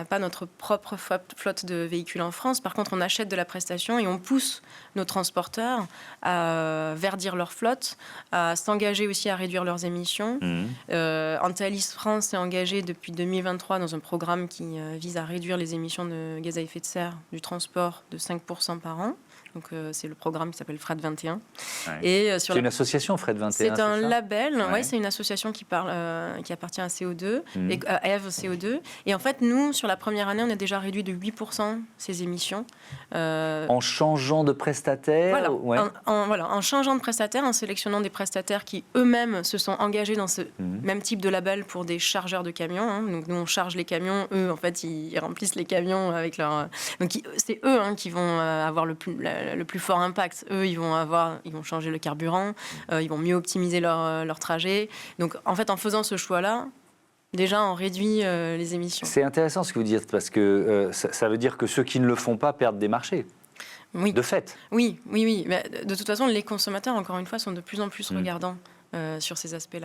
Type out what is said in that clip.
pas notre propre flotte de véhicules en France. Par contre, on achète de la prestation et on pousse nos transporteurs à verdir leur flotte, à s'engager aussi à réduire leurs émissions. Antalis France s'est engagé depuis 2023 dans un programme qui vise à réduire les émissions de gaz à effet de serre du transport de 5% par an. Donc, c'est le programme qui s'appelle Fret 21. Ouais. Et c'est une association, Fret 21, c'est un label, ouais. c'est une association qui appartient à CO2, et, à Eve CO2. Et en fait, nous, sur la première année, on a déjà réduit de 8% ces émissions. En changeant de prestataire. Voilà, en changeant de prestataire, en sélectionnant des prestataires qui eux-mêmes se sont engagés dans ce même type de label pour des chargeurs de camions. Hein. Donc, nous, on charge les camions. Eux, en fait, ils remplissent les camions avec leur... Donc, c'est eux qui vont avoir le plus fort impact. Eux, ils vont changer le carburant, ils vont mieux optimiser leur trajet. Donc, en fait, en faisant ce choix-là, déjà, on réduit les émissions. C'est intéressant ce que vous dites, parce que ça veut dire que ceux qui ne le font pas perdent des marchés. Oui. De fait. Oui. Mais de toute façon, les consommateurs, encore une fois, sont de plus en plus regardants sur ces aspects-là.